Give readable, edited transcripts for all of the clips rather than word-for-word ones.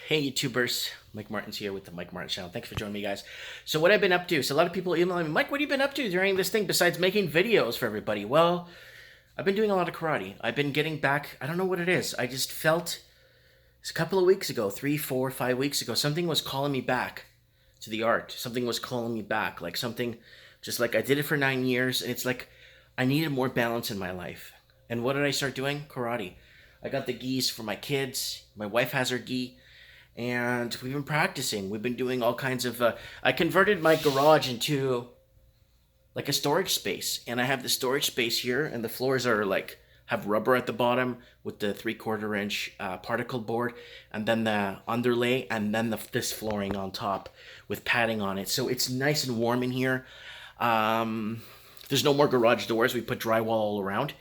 Hey YouTubers, Mike Martins here with the Mike Martins channel. Thanks for joining me, guys. So what I've been up to, so a lot of people emailing me, Mike, what have you been up to during this thing besides making videos for everybody? Well, I've been doing a lot of karate. I've been getting back, I don't know what it is. I just felt, it's a couple of weeks ago, 3, 4, 5 weeks ago, something was calling me back to the art. Something was calling me back, like something, just like I did it for 9 years, and it's like I needed more balance in my life. And what did I start doing? Karate. I got the gis for my kids. My wife has her gi. And we've been practicing. We've been doing all kinds of... I converted my garage into like a storage space. And I have the storage space here. And the floors are like... have rubber at the bottom with the 3/4 inch particle board. And then the underlay. And then this flooring on top with padding on it. So it's nice and warm in here. There's no more garage doors. We put drywall all around.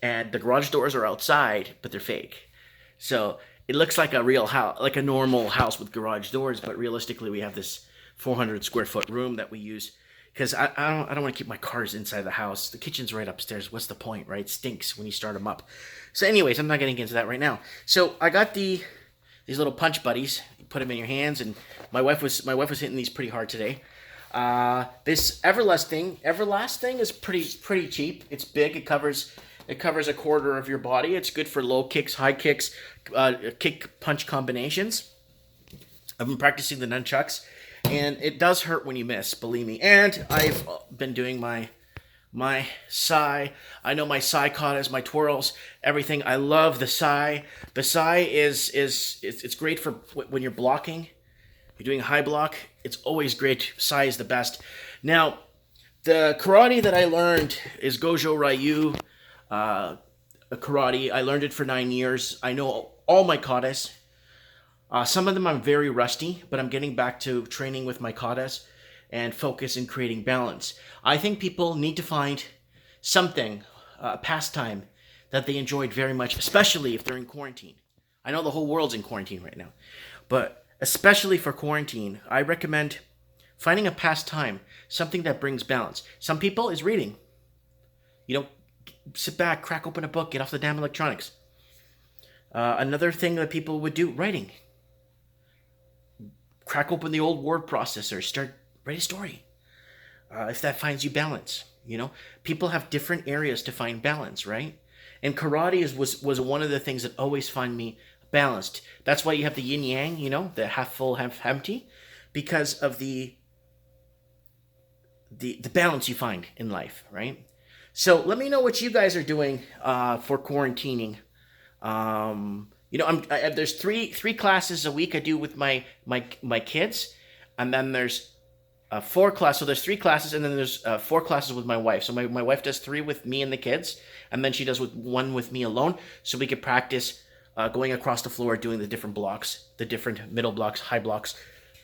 And the garage doors are outside, but they're fake. So... it looks like a real house, like a normal house with garage doors, but realistically we have this 400 square foot room that we use because I don't want to keep my cars inside the house. The kitchen's right upstairs. What's the point, right? It stinks when you start them up. So anyways, I'm not getting into that right now. So I got these little punch buddies. You put them in your hands, and my wife was hitting these pretty hard today. This Everlast thing is pretty cheap. It's big. It covers a quarter of your body. It's good for low kicks, high kicks, kick punch combinations. I've been practicing the nunchucks, and it does hurt when you miss, believe me. And I've been doing my sai. I know my sai katas, my twirls, everything. I love the sai. The sai it's great for when you're blocking. You're doing high block. It's always great. Sai is the best. Now, the karate that I learned is Gojo Ryu. Karate. I learned it for 9 years. I know all my katas. Some of them I'm very rusty, but I'm getting back to training with my katas and focus in creating balance. I think people need to find something, a pastime that they enjoyed very much, especially if they're in quarantine. I know the whole world's in quarantine right now, but especially for quarantine, I recommend finding a pastime, something that brings balance. Some people is reading. You know, sit back, crack open a book, get off the damn electronics. Another thing that people would do, writing. Crack open the old word processor, write a story. If that finds you balance, you know. People have different areas to find balance, right? And karate was one of the things that always find me balanced. That's why you have the yin yang, you know, the half full, half empty, because of the balance you find in life, right? So let me know what you guys are doing for quarantining. You know, there's three classes a week I do with my kids, and then there's 4 classes. So there's 3 classes, and then there's 4 classes with my wife. So my wife does 3 with me and the kids, and then she does 1 with me alone. So we could practice going across the floor, doing the different blocks, the different middle blocks, high blocks,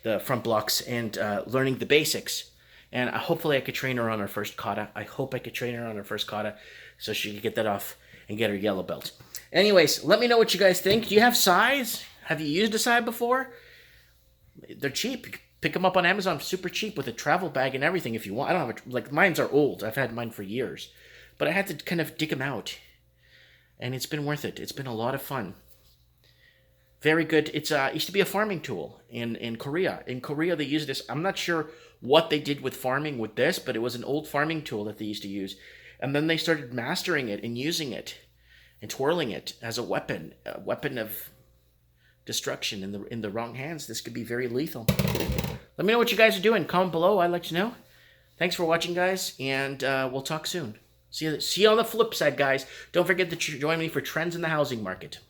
the front blocks, and learning the basics. And hopefully I could train her on her first kata. I hope I could train her on her first kata so she could get that off and get her yellow belt. Anyways, let me know what you guys think. Do you have sais? Have you used a sai before? They're cheap. Pick them up on Amazon, super cheap, with a travel bag and everything if you want. I don't have like mine's are old. I've had mine for years. But I had to kind of dig them out. And it's been worth it. It's been a lot of fun. Very good. It used to be a farming tool in Korea. In Korea, they use this. I'm not sure what they did with farming with this, but it was an old farming tool that they used to use. And then they started mastering it and using it and twirling it as a weapon of destruction in the wrong hands. This could be very lethal. Let me know what you guys are doing. Comment below. I'd like to know. Thanks for watching, guys, and we'll talk soon. See you on the flip side, guys. Don't forget to join me for Trends in the Housing Market.